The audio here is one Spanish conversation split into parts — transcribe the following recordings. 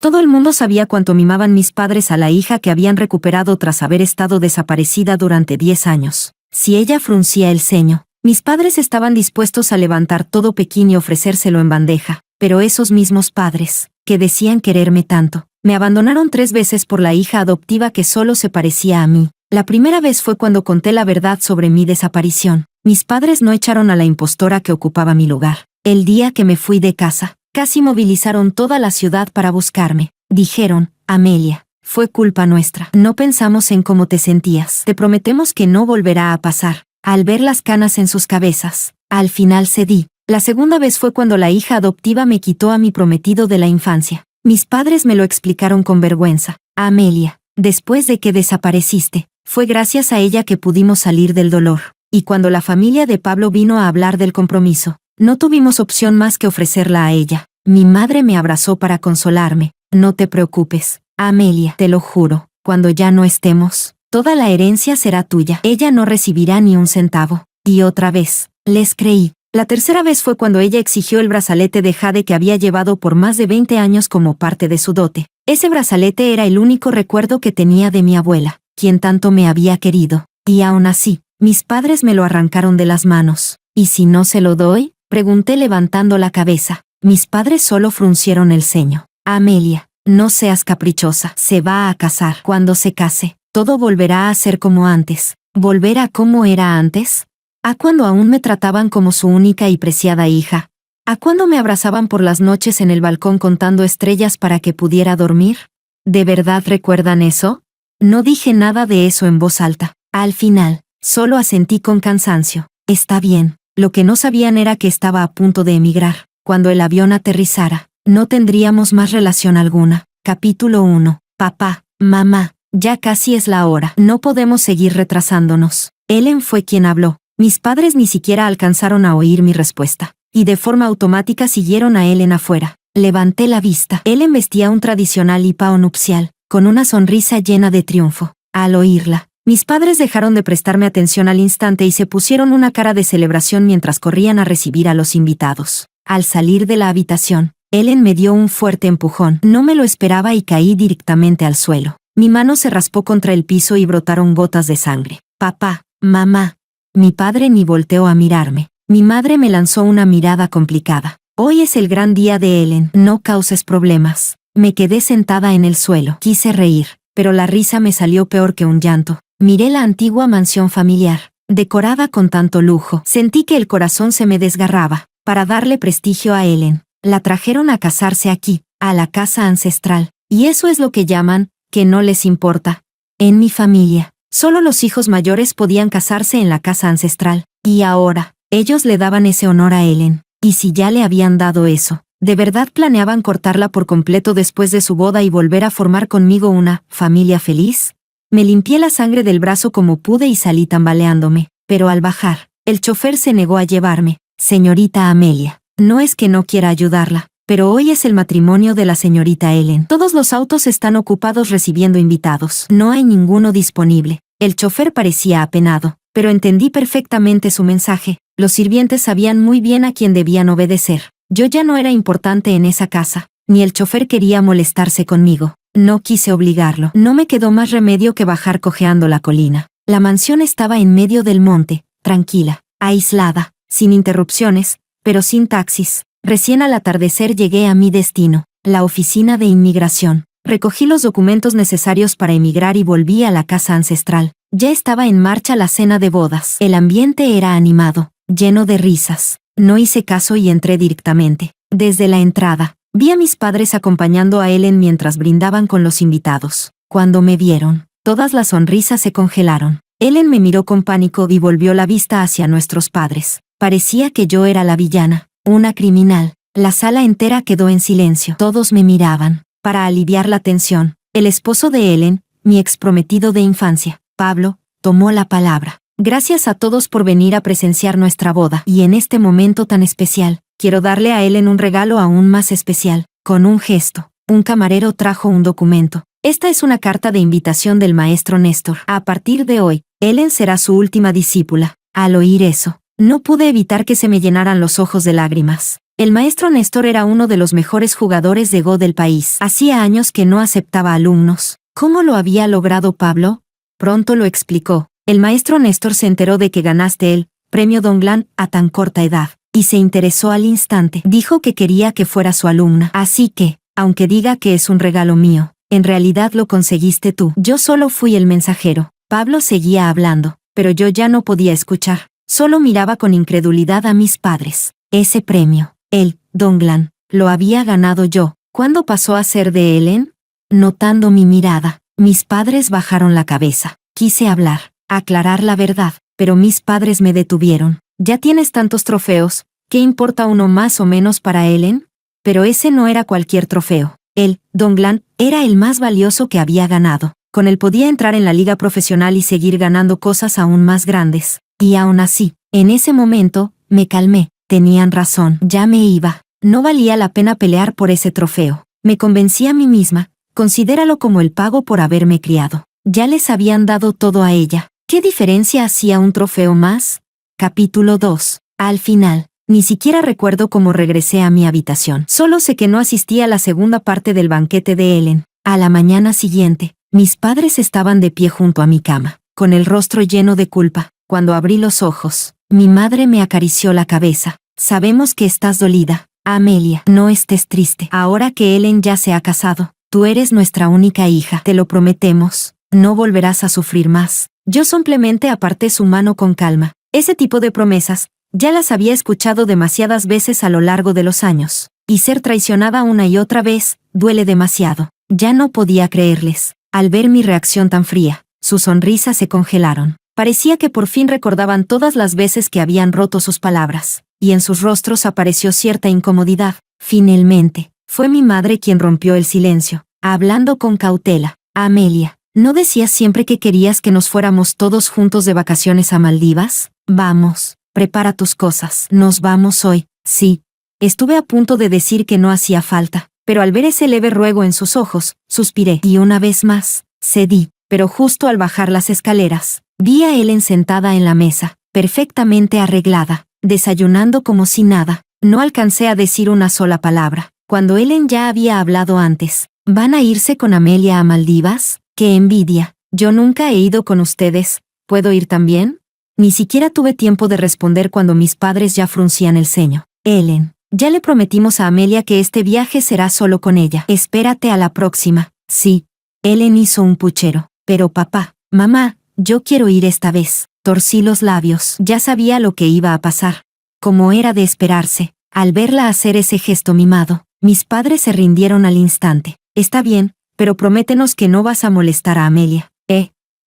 Todo el mundo sabía cuánto mimaban mis padres a la hija que habían recuperado tras haber estado desaparecida durante 10 años. Si ella fruncía el ceño, mis padres estaban dispuestos a levantar todo Pekín y ofrecérselo en bandeja, pero esos mismos padres, que decían quererme tanto, me abandonaron 3 veces por la hija adoptiva que solo se parecía a mí. La primera vez fue cuando conté la verdad sobre mi desaparición. Mis padres no echaron a la impostora que ocupaba mi lugar. El día que me fui de casa, casi movilizaron toda la ciudad para buscarme. Dijeron, Amelia, fue culpa nuestra. No pensamos en cómo te sentías. Te prometemos que no volverá a pasar. Al ver las canas en sus cabezas, al final cedí. La segunda vez fue cuando la hija adoptiva me quitó a mi prometido de la infancia. Mis padres me lo explicaron con vergüenza. Amelia, después de que desapareciste, fue gracias a ella que pudimos salir del dolor. Y cuando la familia de Pablo vino a hablar del compromiso, no tuvimos opción más que ofrecerla a ella. Mi madre me abrazó para consolarme. No te preocupes, Amelia, te lo juro, cuando ya no estemos, toda la herencia será tuya. Ella no recibirá ni un centavo. Y otra vez, les creí. La tercera vez fue cuando ella exigió el brazalete de jade que había llevado por más de 20 años como parte de su dote. Ese brazalete era el único recuerdo que tenía de mi abuela, quien tanto me había querido. Y aún así, mis padres me lo arrancaron de las manos. ¿Y si no se lo doy?, pregunté levantando la cabeza. Mis padres solo fruncieron el ceño. Amelia, no seas caprichosa. Se va a casar. Cuando se case, todo volverá a ser como antes. ¿Volver a como era antes? ¿A cuando aún me trataban como su única y preciada hija? ¿A cuando me abrazaban por las noches en el balcón contando estrellas para que pudiera dormir? ¿De verdad recuerdan eso? No dije nada de eso en voz alta. Al final, solo asentí con cansancio. Está bien. Lo que no sabían era que estaba a punto de emigrar. Cuando el avión aterrizara, no tendríamos más relación alguna. Capítulo 1. Papá, mamá, ya casi es la hora. No podemos seguir retrasándonos. Ellen fue quien habló. Mis padres ni siquiera alcanzaron a oír mi respuesta, y de forma automática siguieron a Ellen afuera. Levanté la vista. Ellen vestía un tradicional hipao nupcial, con una sonrisa llena de triunfo. Al oírla, mis padres dejaron de prestarme atención al instante y se pusieron una cara de celebración mientras corrían a recibir a los invitados. Al salir de la habitación, Ellen me dio un fuerte empujón. No me lo esperaba y caí directamente al suelo. Mi mano se raspó contra el piso y brotaron gotas de sangre. Papá, mamá. Mi padre ni volteó a mirarme. Mi madre me lanzó una mirada complicada. Hoy es el gran día de Ellen. No causes problemas. Me quedé sentada en el suelo. Quise reír, pero la risa me salió peor que un llanto. Miré la antigua mansión familiar, decorada con tanto lujo. Sentí que el corazón se me desgarraba. Para darle prestigio a Ellen, la trajeron a casarse aquí, a la casa ancestral. Y eso es lo que llaman, que no les importa. En mi familia, solo los hijos mayores podían casarse en la casa ancestral. Y ahora, ellos le daban ese honor a Ellen. Y si ya le habían dado eso, ¿de verdad planeaban cortarla por completo después de su boda y volver a formar conmigo una familia feliz? Me limpié la sangre del brazo como pude y salí tambaleándome. Pero al bajar, el chofer se negó a llevarme. Señorita Amelia, no es que no quiera ayudarla, pero hoy es el matrimonio de la señorita Ellen. Todos los autos están ocupados recibiendo invitados. No hay ninguno disponible. El chofer parecía apenado, pero entendí perfectamente su mensaje. Los sirvientes sabían muy bien a quién debían obedecer. Yo ya no era importante en esa casa, ni el chofer quería molestarse conmigo. No quise obligarlo. No me quedó más remedio que bajar cojeando la colina. La mansión estaba en medio del monte, tranquila, aislada, sin interrupciones, pero sin taxis. Recién al atardecer llegué a mi destino, la oficina de inmigración. Recogí los documentos necesarios para emigrar y volví a la casa ancestral. Ya estaba en marcha la cena de bodas. El ambiente era animado, lleno de risas. No hice caso y entré directamente. Desde la entrada, vi a mis padres acompañando a Ellen mientras brindaban con los invitados. Cuando me vieron, todas las sonrisas se congelaron. Ellen me miró con pánico y volvió la vista hacia nuestros padres. Parecía que yo era la villana, una criminal. La sala entera quedó en silencio. Todos me miraban. Para aliviar la tensión, el esposo de Ellen, mi exprometido de infancia, Pablo, tomó la palabra. Gracias a todos por venir a presenciar nuestra boda. Y en este momento tan especial, quiero darle a Ellen un regalo aún más especial. Con un gesto, un camarero trajo un documento. Esta es una carta de invitación del maestro Néstor. A partir de hoy, Ellen será su última discípula. Al oír eso, no pude evitar que se me llenaran los ojos de lágrimas. El maestro Néstor era uno de los mejores jugadores de Go del país. Hacía años que no aceptaba alumnos. ¿Cómo lo había logrado Pablo? Pronto lo explicó. El maestro Néstor se enteró de que ganaste el premio Donglan a tan corta edad, y se interesó al instante. Dijo que quería que fuera su alumna. Así que, aunque diga que es un regalo mío, en realidad lo conseguiste tú. Yo solo fui el mensajero. Pablo seguía hablando, pero yo ya no podía escuchar. Solo miraba con incredulidad a mis padres. Ese premio, el Donglan, lo había ganado yo. ¿Cuándo pasó a ser de Ellen? Notando mi mirada, mis padres bajaron la cabeza. Quise hablar, aclarar la verdad, pero mis padres me detuvieron. Ya tienes tantos trofeos, ¿qué importa uno más o menos para Ellen? Pero ese no era cualquier trofeo. El Donglan era el más valioso que había ganado. Con él podía entrar en la liga profesional y seguir ganando cosas aún más grandes. Y aún así, en ese momento, me calmé. Tenían razón, ya me iba. No valía la pena pelear por ese trofeo. Me convencí a mí misma, considéralo como el pago por haberme criado. Ya les habían dado todo a ella. ¿Qué diferencia hacía un trofeo más? Capítulo 2. Al final, ni siquiera recuerdo cómo regresé a mi habitación. Solo sé que no asistí a la segunda parte del banquete de Ellen. A la mañana siguiente, mis padres estaban de pie junto a mi cama, con el rostro lleno de culpa. Cuando abrí los ojos, mi madre me acarició la cabeza. Sabemos que estás dolida, Amelia. No estés triste. Ahora que Ellen ya se ha casado, tú eres nuestra única hija. Te lo prometemos. No volverás a sufrir más. Yo simplemente aparté su mano con calma. Ese tipo de promesas, ya las había escuchado demasiadas veces a lo largo de los años. Y ser traicionada una y otra vez, duele demasiado. Ya no podía creerles. Al ver mi reacción tan fría, sus sonrisas se congelaron. Parecía que por fin recordaban todas las veces que habían roto sus palabras, y en sus rostros apareció cierta incomodidad. Finalmente, fue mi madre quien rompió el silencio, hablando con cautela. Amelia, ¿no decías siempre que querías que nos fuéramos todos juntos de vacaciones a Maldivas? Vamos, prepara tus cosas. Nos vamos hoy. Sí. Estuve a punto de decir que no hacía falta, pero al ver ese leve ruego en sus ojos, suspiré. Y una vez más, cedí, pero justo al bajar las escaleras, vi a Ellen sentada en la mesa, perfectamente arreglada, desayunando como si nada. No alcancé a decir una sola palabra, cuando Ellen ya había hablado antes. ¿Van a irse con Amelia a Maldivas? ¡Qué envidia! Yo nunca he ido con ustedes. ¿Puedo ir también? Ni siquiera tuve tiempo de responder cuando mis padres ya fruncían el ceño. Ellen, ya le prometimos a Amelia que este viaje será solo con ella. Espérate a la próxima. Sí. Ellen hizo un puchero. Pero papá, mamá, yo quiero ir esta vez. Torcí los labios. Ya sabía lo que iba a pasar. Como era de esperarse, al verla hacer ese gesto mimado, mis padres se rindieron al instante. Está bien, pero prométenos que no vas a molestar a Amelia.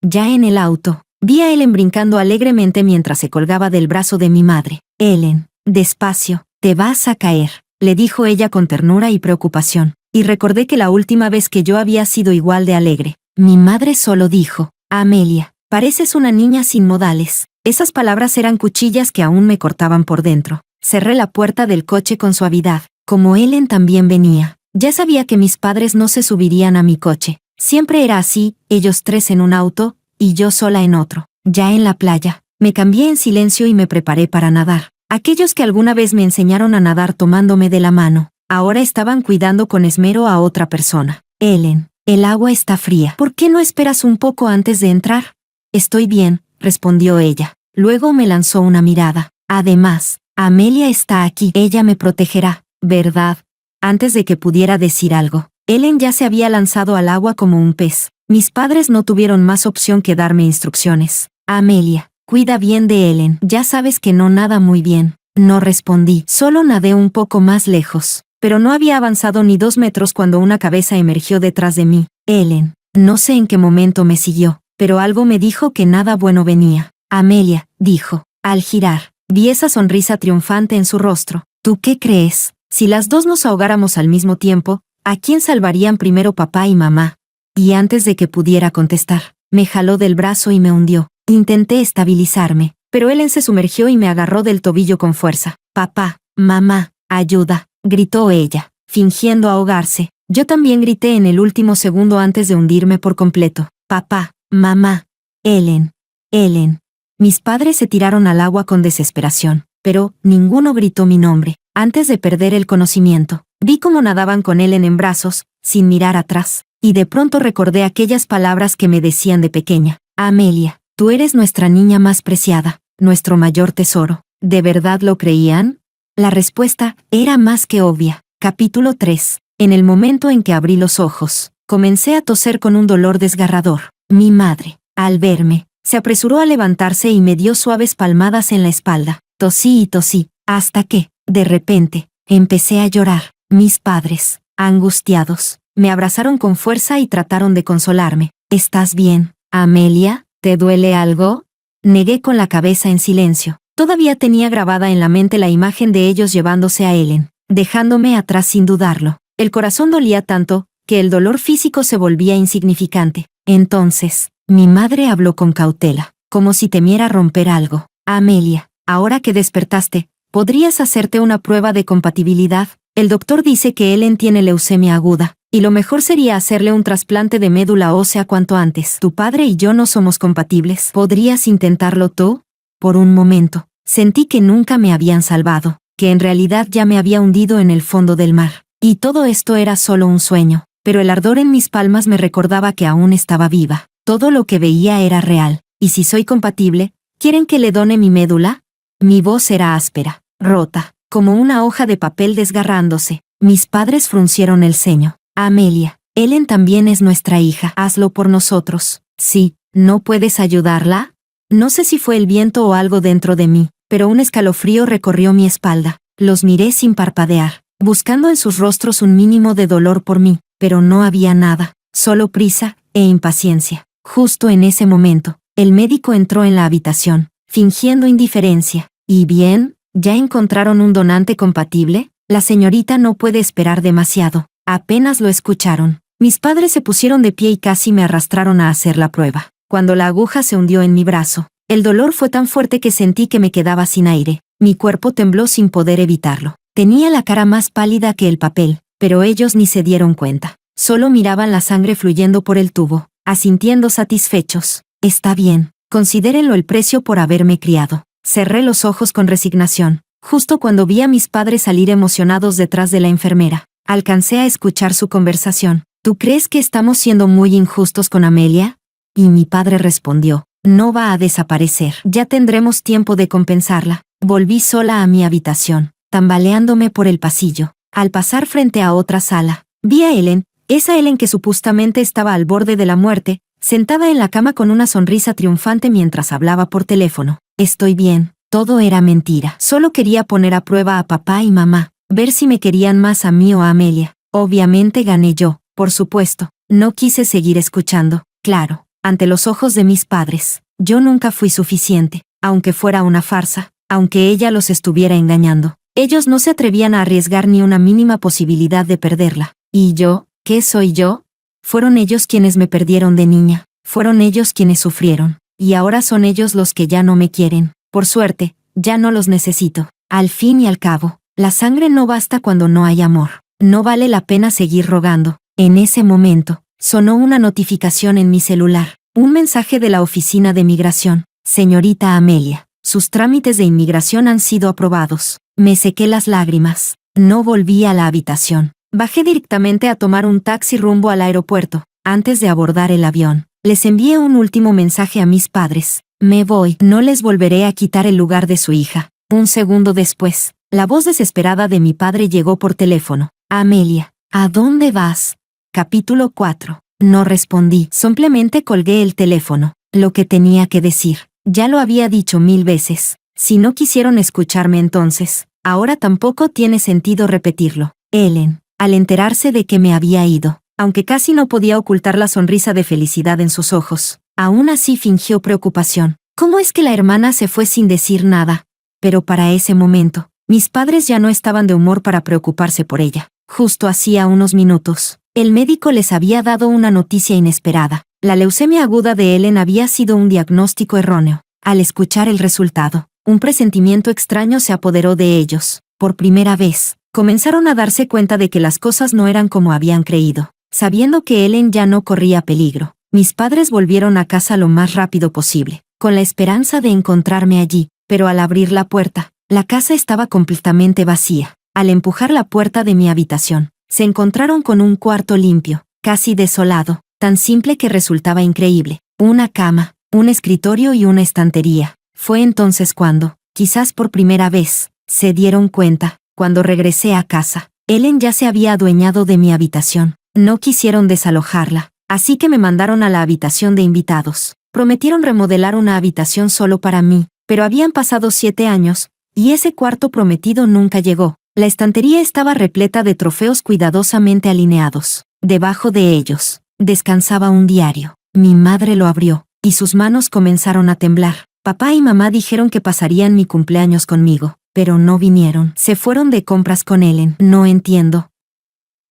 Ya en el auto, vi a Ellen brincando alegremente mientras se colgaba del brazo de mi madre. Ellen, despacio, te vas a caer, le dijo ella con ternura y preocupación. Y recordé que la última vez que yo había sido igual de alegre. Mi madre solo dijo, Amelia, pareces una niña sin modales. Esas palabras eran cuchillas que aún me cortaban por dentro. Cerré la puerta del coche con suavidad. Como Ellen también venía, ya sabía que mis padres no se subirían a mi coche. Siempre era así, ellos tres en un auto, y yo sola en otro. Ya en la playa, me cambié en silencio y me preparé para nadar. Aquellos que alguna vez me enseñaron a nadar tomándome de la mano, ahora estaban cuidando con esmero a otra persona. Ellen, el agua está fría. ¿Por qué no esperas un poco antes de entrar? Estoy bien, respondió ella. Luego me lanzó una mirada. Además, Amelia está aquí. Ella me protegerá, ¿verdad? Antes de que pudiera decir algo, Ellen ya se había lanzado al agua como un pez. Mis padres no tuvieron más opción que darme instrucciones. Amelia, cuida bien de Ellen. Ya sabes que no nada muy bien. No respondí, solo nadé un poco más lejos. Pero no había avanzado ni 2 metros cuando una cabeza emergió detrás de mí. Ellen, no sé en qué momento me siguió, pero algo me dijo que nada bueno venía. Amelia, dijo. Al girar, vi esa sonrisa triunfante en su rostro. ¿Tú qué crees? Si las dos nos ahogáramos al mismo tiempo, ¿a quién salvarían primero papá y mamá? Y antes de que pudiera contestar, me jaló del brazo y me hundió. Intenté estabilizarme, pero Ellen se sumergió y me agarró del tobillo con fuerza. Papá, mamá, ayuda, gritó ella, fingiendo ahogarse. Yo también grité en el último segundo antes de hundirme por completo. Papá, mamá, Ellen, Ellen. Mis padres se tiraron al agua con desesperación, pero ninguno gritó mi nombre. antes de perder el conocimiento. Vi cómo nadaban con Ellen en brazos, sin mirar atrás, y de pronto recordé aquellas palabras que me decían de pequeña. Amelia, tú eres nuestra niña más preciada, nuestro mayor tesoro. ¿De verdad lo creían? La respuesta era más que obvia. Capítulo 3. En el momento en que abrí los ojos, comencé a toser con un dolor desgarrador. Mi madre, al verme, se apresuró a levantarse y me dio suaves palmadas en la espalda. Tosí y tosí, hasta que, de repente, empecé a llorar. Mis padres, angustiados, me abrazaron con fuerza y trataron de consolarme. ¿Estás bien, Amelia? ¿Te duele algo? Negué con la cabeza en silencio. Todavía tenía grabada en la mente la imagen de ellos llevándose a Ellen, dejándome atrás sin dudarlo. El corazón dolía tanto, que el dolor físico se volvía insignificante. Entonces, mi madre habló con cautela, como si temiera romper algo. Amelia, ahora que despertaste, ¿podrías hacerte una prueba de compatibilidad? El doctor dice que Ellen tiene leucemia aguda, y lo mejor sería hacerle un trasplante de médula ósea cuanto antes. Tu padre y yo no somos compatibles. ¿Podrías intentarlo tú? Por un momento, sentí que nunca me habían salvado, que en realidad ya me había hundido en el fondo del mar. Y todo esto era solo un sueño, pero el ardor en mis palmas me recordaba que aún estaba viva. Todo lo que veía era real. ¿Y si soy compatible, quieren que le done mi médula? Mi voz era áspera, rota, como una hoja de papel desgarrándose. Mis padres fruncieron el ceño. Amelia, Ellen también es nuestra hija. Hazlo por nosotros. Sí, ¿no puedes ayudarla? No sé si fue el viento o algo dentro de mí, pero un escalofrío recorrió mi espalda. Los miré sin parpadear, buscando en sus rostros un mínimo de dolor por mí, pero no había nada, solo prisa e impaciencia. Justo en ese momento, el médico entró en la habitación, fingiendo indiferencia. ¿Y bien? ¿Ya encontraron un donante compatible? La señorita no puede esperar demasiado. Apenas lo escucharon. Mis padres se pusieron de pie y casi me arrastraron a hacer la prueba. Cuando la aguja se hundió en mi brazo, el dolor fue tan fuerte que sentí que me quedaba sin aire. Mi cuerpo tembló sin poder evitarlo. Tenía la cara más pálida que el papel, pero ellos ni se dieron cuenta. Solo miraban la sangre fluyendo por el tubo, asintiendo satisfechos. Está bien, considérenlo el precio por haberme criado. Cerré los ojos con resignación, justo cuando vi a mis padres salir emocionados detrás de la enfermera. Alcancé a escuchar su conversación. ¿Tú crees que estamos siendo muy injustos con Amelia? Y mi padre respondió, no va a desaparecer. Ya tendremos tiempo de compensarla. Volví sola a mi habitación, tambaleándome por el pasillo. Al pasar frente a otra sala, vi a Ellen, esa Ellen que supuestamente estaba al borde de la muerte, sentada en la cama con una sonrisa triunfante mientras hablaba por teléfono. Estoy bien, todo era mentira. Solo quería poner a prueba a papá y mamá, ver si me querían más a mí o a Amelia. Obviamente gané yo, por supuesto. No quise seguir escuchando. Claro, ante los ojos de mis padres, yo nunca fui suficiente, aunque fuera una farsa, aunque ella los estuviera engañando. Ellos no se atrevían a arriesgar ni una mínima posibilidad de perderla. ¿Y yo? ¿Qué soy yo? Fueron ellos quienes me perdieron de niña. Fueron ellos quienes sufrieron. Y ahora son ellos los que ya no me quieren. Por suerte, ya no los necesito. Al fin y al cabo, la sangre no basta cuando no hay amor. No vale la pena seguir rogando. En ese momento, sonó una notificación en mi celular. Un mensaje de la oficina de migración. Señorita Amelia, sus trámites de inmigración han sido aprobados. Me sequé las lágrimas. No volví a la habitación. Bajé directamente a tomar un taxi rumbo al aeropuerto. Antes de abordar el avión, les envié un último mensaje a mis padres. Me voy, no les volveré a quitar el lugar de su hija. Un segundo después, la voz desesperada de mi padre llegó por teléfono. Amelia, ¿a dónde vas? Capítulo 4. No respondí, simplemente colgué el teléfono. Lo que tenía que decir, ya lo había dicho 1000 veces. Si no quisieron escucharme entonces, ahora tampoco tiene sentido repetirlo. Ellen, al enterarse de que me había ido, aunque casi no podía ocultar la sonrisa de felicidad en sus ojos, aún así fingió preocupación. ¿Cómo es que la hermana se fue sin decir nada? Pero para ese momento, mis padres ya no estaban de humor para preocuparse por ella. Justo hacía unos minutos, el médico les había dado una noticia inesperada. La leucemia aguda de Ellen había sido un diagnóstico erróneo. Al escuchar el resultado, un presentimiento extraño se apoderó de ellos. Por primera vez, comenzaron a darse cuenta de que las cosas no eran como habían creído. Sabiendo que Ellen ya no corría peligro, mis padres volvieron a casa lo más rápido posible, con la esperanza de encontrarme allí, pero al abrir la puerta, la casa estaba completamente vacía. Al empujar la puerta de mi habitación, se encontraron con un cuarto limpio, casi desolado, tan simple que resultaba increíble. Una cama, un escritorio y una estantería. Fue entonces cuando, quizás por primera vez, se dieron cuenta, cuando regresé a casa. Ellen ya se había adueñado de mi habitación. No quisieron desalojarla, así que me mandaron a la habitación de invitados. Prometieron remodelar una habitación solo para mí, pero habían pasado 7 años, y ese cuarto prometido nunca llegó. La estantería estaba repleta de trofeos cuidadosamente alineados. Debajo de ellos, descansaba un diario. Mi madre lo abrió, y sus manos comenzaron a temblar. Papá y mamá dijeron que pasarían mi cumpleaños conmigo, pero no vinieron. Se fueron de compras con Ellen. No entiendo.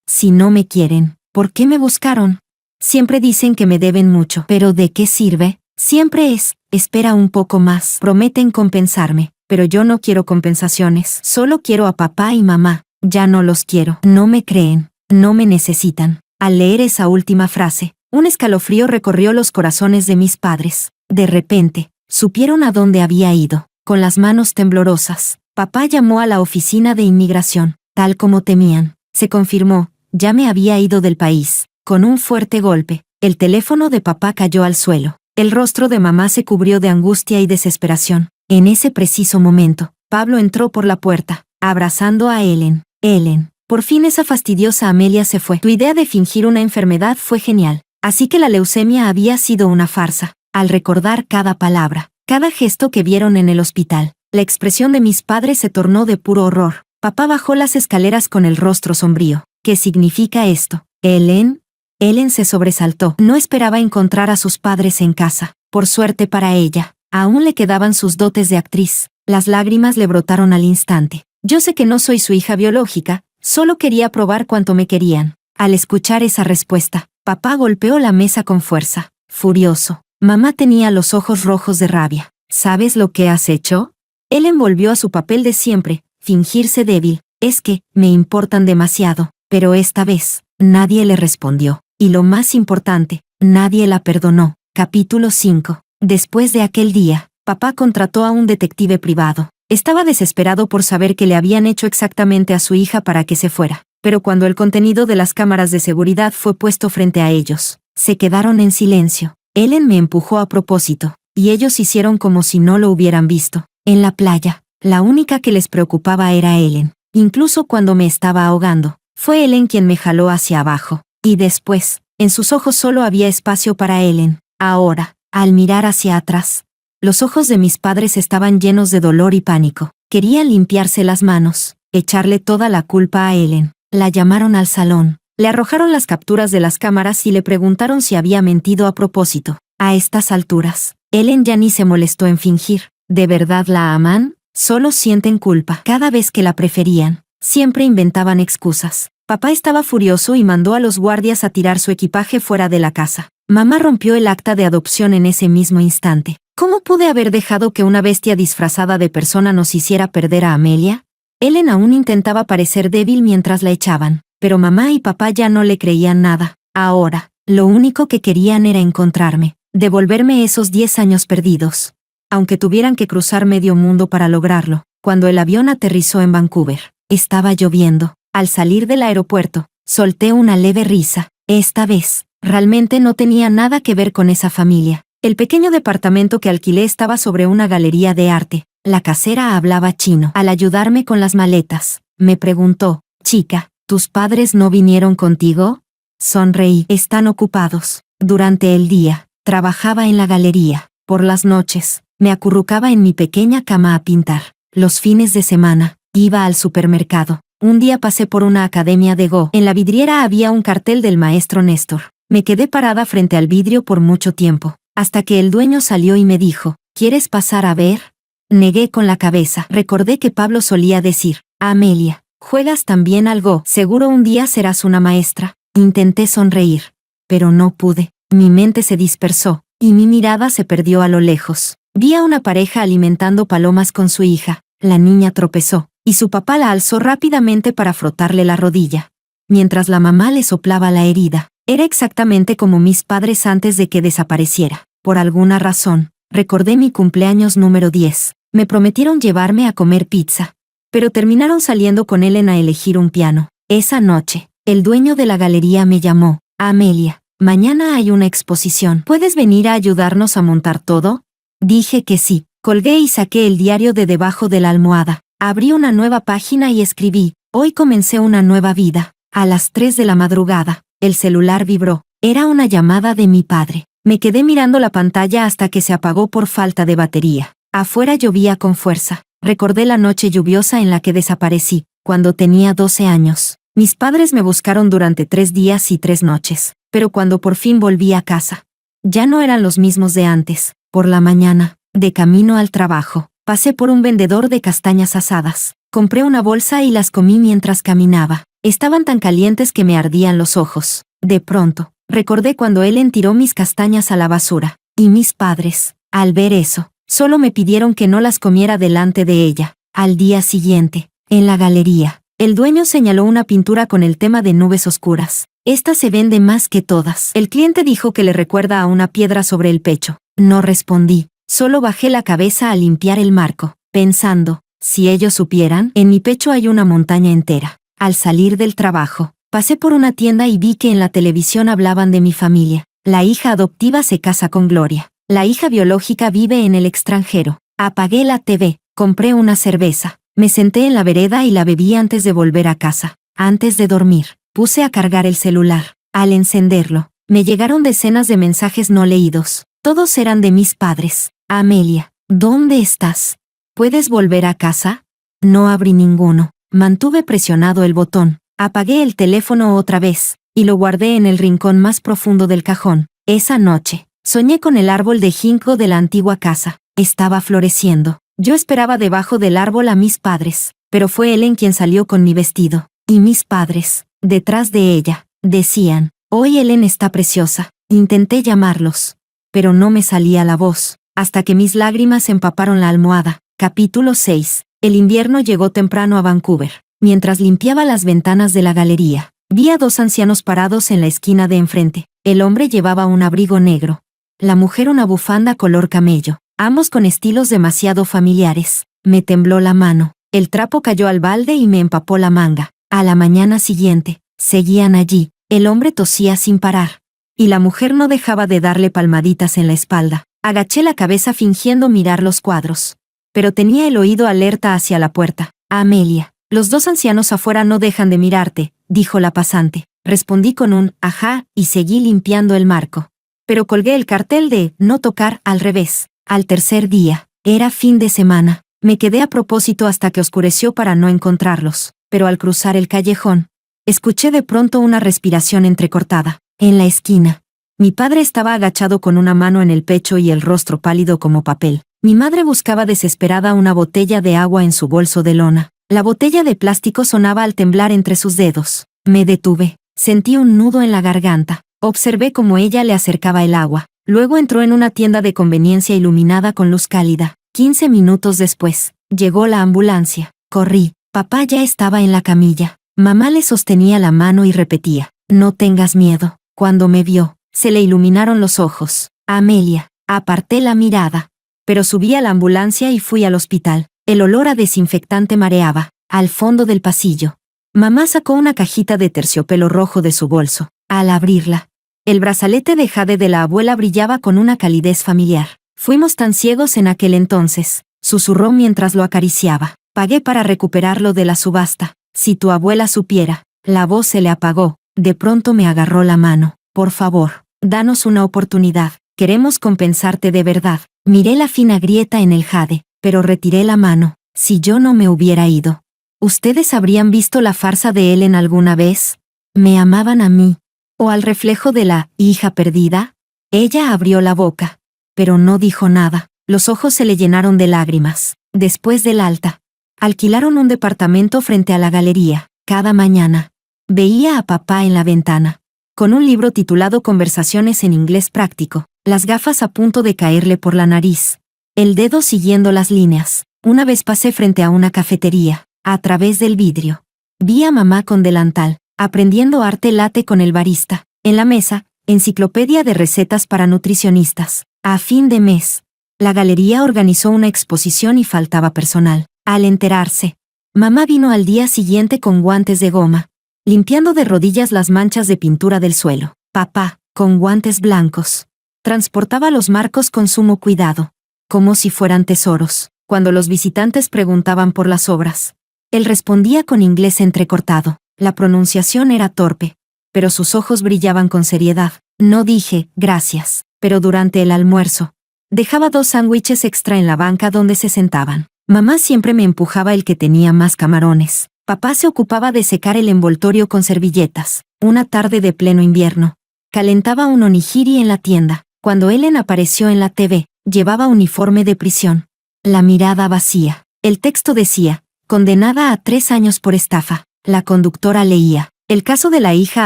Si no me quieren, ¿por qué me buscaron? Siempre dicen que me deben mucho, pero ¿de qué sirve? Siempre espera un poco más. Prometen compensarme, pero yo no quiero compensaciones. Solo quiero a papá y mamá. Ya no los quiero. No me creen, no me necesitan. Al leer esa última frase, un escalofrío recorrió los corazones de mis padres. De repente, supieron a dónde había ido. Con las manos temblorosas, papá llamó a la oficina de inmigración. Tal como temían, se confirmó, ya me había ido del país. Con un fuerte golpe, el teléfono de papá cayó al suelo. El rostro de mamá se cubrió de angustia y desesperación. En ese preciso momento, Pablo entró por la puerta, abrazando a Ellen. Ellen, por fin esa fastidiosa Amelia se fue. Tu idea de fingir una enfermedad fue genial. Así que la leucemia había sido una farsa. Al recordar cada palabra, cada gesto que vieron en el hospital, la expresión de mis padres se tornó de puro horror. Papá bajó las escaleras con el rostro sombrío. ¿Qué significa esto? Ellen. Ellen se sobresaltó. No esperaba encontrar a sus padres en casa. Por suerte para ella, aún le quedaban sus dotes de actriz. Las lágrimas le brotaron al instante. Yo sé que no soy su hija biológica, solo quería probar cuánto me querían. Al escuchar esa respuesta, papá golpeó la mesa con fuerza. Furioso, mamá tenía los ojos rojos de rabia. ¿Sabes lo que has hecho? Ellen volvió a su papel de siempre, fingirse débil. Es que, me importan demasiado. Pero esta vez, nadie le respondió. Y lo más importante, nadie la perdonó. Capítulo 5. Después de aquel día, papá contrató a un detective privado. Estaba desesperado por saber qué le habían hecho exactamente a su hija para que se fuera. Pero cuando el contenido de las cámaras de seguridad fue puesto frente a ellos, se quedaron en silencio. Ellen me empujó a propósito, y ellos hicieron como si no lo hubieran visto. En la playa, la única que les preocupaba era Ellen. Incluso cuando me estaba ahogando, fue Ellen quien me jaló hacia abajo. Y después, en sus ojos solo había espacio para Ellen. Ahora, al mirar hacia atrás, los ojos de mis padres estaban llenos de dolor y pánico. Querían limpiarse las manos, echarle toda la culpa a Ellen. La llamaron al salón, le arrojaron las capturas de las cámaras y le preguntaron si había mentido a propósito. A estas alturas, Ellen ya ni se molestó en fingir. ¿De verdad la aman? Solo sienten culpa. Cada vez que la preferían, siempre inventaban excusas. Papá estaba furioso y mandó a los guardias a tirar su equipaje fuera de la casa. Mamá rompió el acta de adopción en ese mismo instante. ¿Cómo pude haber dejado que una bestia disfrazada de persona nos hiciera perder a Amelia? Ellen aún intentaba parecer débil mientras la echaban, pero mamá y papá ya no le creían nada. Ahora, lo único que querían era encontrarme, devolverme esos 10 años perdidos. Aunque tuvieran que cruzar medio mundo para lograrlo. Cuando el avión aterrizó en Vancouver, estaba lloviendo. Al salir del aeropuerto, solté una leve risa. Esta vez, realmente no tenía nada que ver con esa familia. El pequeño departamento que alquilé estaba sobre una galería de arte. La casera hablaba chino. Al ayudarme con las maletas, me preguntó, chica, ¿tus padres no vinieron contigo? Sonreí. Están ocupados. Durante el día, trabajaba en la galería. Por las noches, me acurrucaba en mi pequeña cama a pintar. Los fines de semana, iba al supermercado. Un día pasé por una academia de Go. En la vidriera había un cartel del maestro Néstor. Me quedé parada frente al vidrio por mucho tiempo, hasta que el dueño salió y me dijo, ¿quieres pasar a ver? Negué con la cabeza. Recordé que Pablo solía decir, Amelia, juegas también al Go. Seguro un día serás una maestra. Intenté sonreír, pero no pude. Mi mente se dispersó, y mi mirada se perdió a lo lejos. Vi a una pareja alimentando palomas con su hija. La niña tropezó, y su papá la alzó rápidamente para frotarle la rodilla, mientras la mamá le soplaba la herida. Era exactamente como mis padres antes de que desapareciera. Por alguna razón, recordé mi cumpleaños número 10. Me prometieron llevarme a comer pizza. pero terminaron saliendo con Ellen a elegir un piano. Esa noche, el dueño de la galería me llamó. Amelia, mañana hay una exposición. ¿Puedes venir a ayudarnos a montar todo? Dije que sí. Colgué y saqué el diario de debajo de la almohada. Abrí una nueva página y escribí: hoy comencé una nueva vida. A las 3 de la madrugada, el celular vibró. Era una llamada de mi padre. Me quedé mirando la pantalla hasta que se apagó por falta de batería. Afuera llovía con fuerza. Recordé la noche lluviosa en la que desaparecí, cuando tenía 12 años. Mis padres me buscaron durante 3 días y 3 noches, pero cuando por fin volví a casa, ya no eran los mismos de antes. Por la mañana, de camino al trabajo, pasé por un vendedor de castañas asadas. Compré una bolsa y las comí mientras caminaba. Estaban tan calientes que me ardían los ojos. De pronto, recordé cuando Ellen tiró mis castañas a la basura, y mis padres, al ver eso, solo me pidieron que no las comiera delante de ella. Al día siguiente, en la galería, el dueño señaló una pintura con el tema de nubes oscuras. Esta se vende más que todas. El cliente dijo que le recuerda a una piedra sobre el pecho. No respondí, solo bajé la cabeza a limpiar el marco, pensando, si ellos supieran, en mi pecho hay una montaña entera. Al salir del trabajo, pasé por una tienda y vi que en la televisión hablaban de mi familia. La hija adoptiva se casa con Gloria. La hija biológica vive en el extranjero. Apagué la TV, compré una cerveza, me senté en la vereda y la bebí antes de volver a casa. Antes de dormir, puse a cargar el celular. Al encenderlo, me llegaron decenas de mensajes no leídos. Todos eran de mis padres. Amelia, ¿dónde estás? ¿Puedes volver a casa? No abrí ninguno. Mantuve presionado el botón. Apagué el teléfono otra vez, y lo guardé en el rincón más profundo del cajón. Esa noche, soñé con el árbol de ginkgo de la antigua casa. Estaba floreciendo. Yo esperaba debajo del árbol a mis padres, pero fue Ellen quien salió con mi vestido. Y mis padres, detrás de ella, decían: hoy Ellen está preciosa. Intenté llamarlos, pero no me salía la voz, hasta que mis lágrimas empaparon la almohada. Capítulo 6. El invierno llegó temprano a Vancouver. Mientras limpiaba las ventanas de la galería, vi a 2 ancianos parados en la esquina de enfrente. El hombre llevaba un abrigo negro, la mujer una bufanda color camello, ambos con estilos demasiado familiares. Me tembló la mano, el trapo cayó al balde y me empapó la manga. A la mañana siguiente, seguían allí. El hombre tosía sin parar, y la mujer no dejaba de darle palmaditas en la espalda. Agaché la cabeza fingiendo mirar los cuadros, pero tenía el oído alerta hacia la puerta. Amelia, los 2 ancianos afuera no dejan de mirarte, dijo la pasante. Respondí con un ajá y seguí limpiando el marco. Pero colgué el cartel de no tocar al revés. Al tercer día, era fin de semana. Me quedé a propósito hasta que oscureció para no encontrarlos, pero al cruzar el callejón, escuché de pronto una respiración entrecortada. En la esquina, mi padre estaba agachado con una mano en el pecho y el rostro pálido como papel. Mi madre buscaba desesperada una botella de agua en su bolso de lona. La botella de plástico sonaba al temblar entre sus dedos. Me detuve. Sentí un nudo en la garganta. Observé cómo ella le acercaba el agua. Luego entró en una tienda de conveniencia iluminada con luz cálida. 15 minutos después, llegó la ambulancia. Corrí. Papá ya estaba en la camilla. Mamá le sostenía la mano y repetía: no tengas miedo. Cuando me vio, se le iluminaron los ojos. Amelia. Aparté la mirada, pero subí a la ambulancia y fui al hospital. El olor a desinfectante mareaba. Al fondo del pasillo, mamá sacó una cajita de terciopelo rojo de su bolso. Al abrirla, el brazalete de jade de la abuela brillaba con una calidez familiar. Fuimos tan ciegos en aquel entonces, susurró mientras lo acariciaba. Pagué para recuperarlo de la subasta. Si tu abuela supiera. La voz se le apagó. De pronto me agarró la mano. Por favor, danos una oportunidad. Queremos compensarte de verdad. Miré la fina grieta en el jade, pero retiré la mano. Si yo no me hubiera ido, ¿ustedes habrían visto la farsa de Ellen alguna vez? ¿Me amaban a mí? ¿O al reflejo de la hija perdida? Ella abrió la boca, pero no dijo nada. Los ojos se le llenaron de lágrimas. Después del alta, alquilaron un departamento frente a la galería. Cada mañana, veía a papá en la ventana, con un libro titulado Conversaciones en inglés práctico, las gafas a punto de caerle por la nariz, el dedo siguiendo las líneas. Una vez pasé frente a una cafetería. A través del vidrio, vi a mamá con delantal, aprendiendo arte latte con el barista. En la mesa, enciclopedia de recetas para nutricionistas. A fin de mes, la galería organizó una exposición y faltaba personal. Al enterarse, Mamá vino al día siguiente con guantes de goma, limpiando de rodillas las manchas de pintura del suelo. Papá, con guantes blancos, transportaba los marcos con sumo cuidado, como si fueran tesoros. Cuando los visitantes preguntaban por las obras, él respondía con inglés entrecortado. La pronunciación era torpe, pero sus ojos brillaban con seriedad. No dije, gracias, pero durante el almuerzo, dejaba 2 sándwiches extra en la banca donde se sentaban. Mamá siempre me empujaba el que tenía más camarones. Papá se ocupaba de secar el envoltorio con servilletas. Una tarde de pleno invierno, calentaba un onigiri en la tienda. Cuando Ellen apareció en la TV, llevaba uniforme de prisión. La mirada vacía. El texto decía, condenada a 3 años por estafa. La conductora leía, el caso de la hija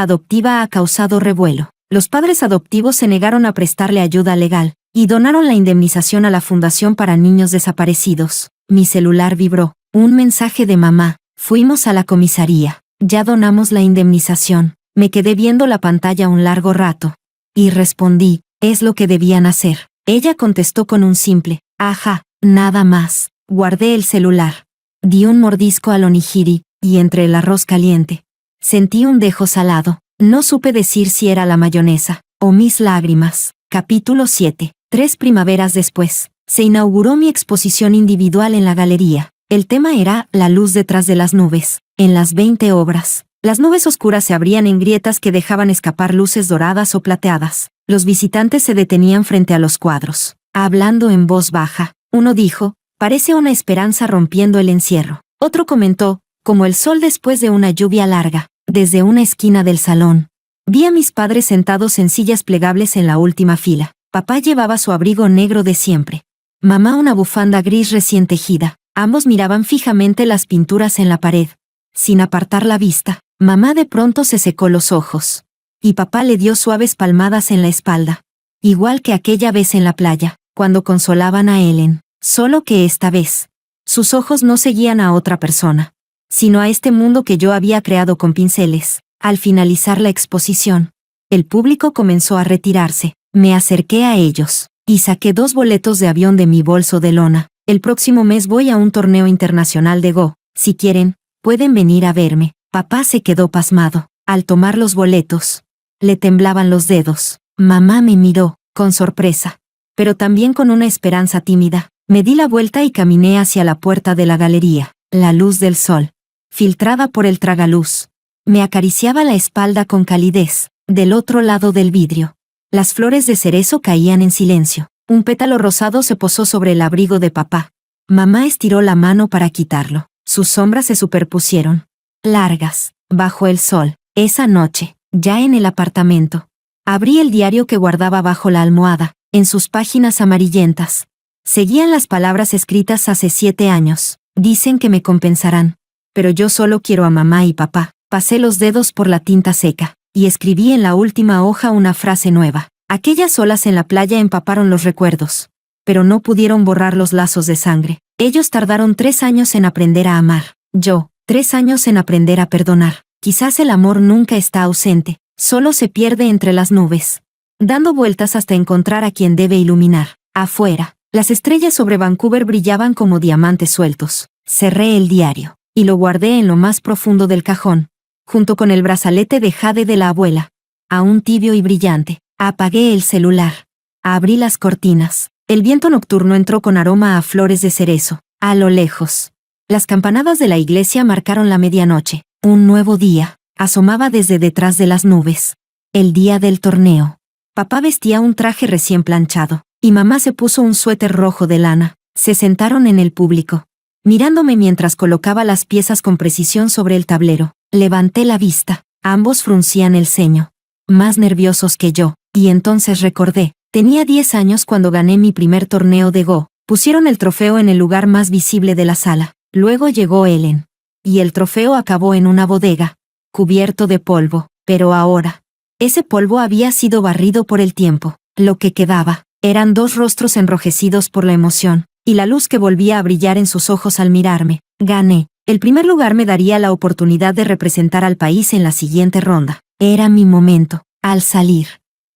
adoptiva ha causado revuelo. Los padres adoptivos se negaron a prestarle ayuda legal, y donaron la indemnización a la Fundación para Niños Desaparecidos. Mi celular vibró. Un mensaje de mamá. Fuimos a la comisaría. Ya donamos la indemnización. Me quedé viendo la pantalla un largo rato. Y respondí, es lo que debían hacer. Ella contestó con un simple, ajá, nada más. Guardé el celular. Di un mordisco al onigiri, y entre el arroz caliente, sentí un dejo salado. No supe decir si era la mayonesa, o mis lágrimas. Capítulo 7. 3 primaveras después, se inauguró mi exposición individual en la galería. El tema era la luz detrás de las nubes. En las 20 obras, las nubes oscuras se abrían en grietas que dejaban escapar luces doradas o plateadas. Los visitantes se detenían frente a los cuadros, hablando en voz baja. Uno dijo, parece una esperanza rompiendo el encierro. Otro comentó, como el sol después de una lluvia larga. Desde una esquina del salón, vi a mis padres sentados en sillas plegables en la última fila. Papá llevaba su abrigo negro de siempre. Mamá una bufanda gris recién tejida. Ambos miraban fijamente las pinturas en la pared, sin apartar la vista. Mamá de pronto se secó los ojos, y papá le dio suaves palmadas en la espalda, igual que aquella vez en la playa, cuando consolaban a Ellen, solo que esta vez, sus ojos no seguían a otra persona, sino a este mundo que yo había creado con pinceles. Al finalizar la exposición, el público comenzó a retirarse. Me acerqué a ellos, y saqué 2 boletos de avión de mi bolso de lona. El próximo mes voy a un torneo internacional de Go. Si quieren, pueden venir a verme. Papá se quedó pasmado. Al tomar los boletos, le temblaban los dedos. Mamá me miró, con sorpresa, pero también con una esperanza tímida. Me di la vuelta y caminé hacia la puerta de la galería. La luz del sol, filtrada por el tragaluz, me acariciaba la espalda con calidez. Del otro lado del vidrio, las flores de cerezo caían en silencio. Un pétalo rosado se posó sobre el abrigo de papá. Mamá estiró la mano para quitarlo. Sus sombras se superpusieron, largas, bajo el sol. Esa noche, ya en el apartamento, abrí el diario que guardaba bajo la almohada. En sus páginas amarillentas, seguían las palabras escritas hace 7 años. Dicen que me compensarán, pero yo solo quiero a mamá y papá. Pasé los dedos por la tinta seca, y escribí en la última hoja una frase nueva. Aquellas olas en la playa empaparon los recuerdos, pero no pudieron borrar los lazos de sangre. Ellos tardaron 3 años en aprender a amar. Yo, 3 años en aprender a perdonar. Quizás el amor nunca está ausente, solo se pierde entre las nubes, dando vueltas hasta encontrar a quien debe iluminar. Afuera, las estrellas sobre Vancouver brillaban como diamantes sueltos. Cerré el diario, y lo guardé en lo más profundo del cajón, junto con el brazalete de jade de la abuela, aún tibio y brillante. Apagué el celular. Abrí las cortinas. El viento nocturno entró con aroma a flores de cerezo. A lo lejos, las campanadas de la iglesia marcaron la medianoche. Un nuevo día asomaba desde detrás de las nubes. El día del torneo. Papá vestía un traje recién planchado, y mamá se puso un suéter rojo de lana. Se sentaron en el público, mirándome mientras colocaba las piezas con precisión sobre el tablero. Levanté la vista. Ambos fruncían el ceño, más nerviosos que yo, y entonces recordé. Tenía 10 años cuando gané mi primer torneo de Go. Pusieron el trofeo en el lugar más visible de la sala. Luego llegó Ellen, y el trofeo acabó en una bodega, cubierto de polvo. Pero ahora, ese polvo había sido barrido por el tiempo. Lo que quedaba eran 2 rostros enrojecidos por la emoción, y la luz que volvía a brillar en sus ojos al mirarme. Gané. El primer lugar me daría la oportunidad de representar al país en la siguiente ronda. Era mi momento. Al salir,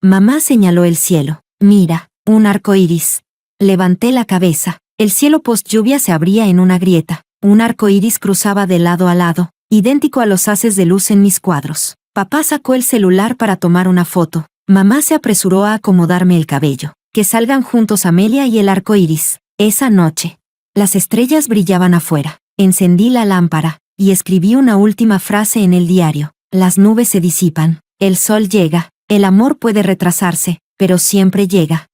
mamá señaló el cielo. Mira, un arco iris. Levanté la cabeza. El cielo post lluvia se abría en una grieta. Un arco iris cruzaba de lado a lado, idéntico a los haces de luz en mis cuadros. Papá sacó el celular para tomar una foto. Mamá se apresuró a acomodarme el cabello. Que salgan juntos Amelia y el arco iris. Esa noche. Las estrellas brillaban afuera. Encendí la lámpara y escribí una última frase en el diario. Las nubes se disipan, el sol llega, el amor puede retrasarse, pero siempre llega.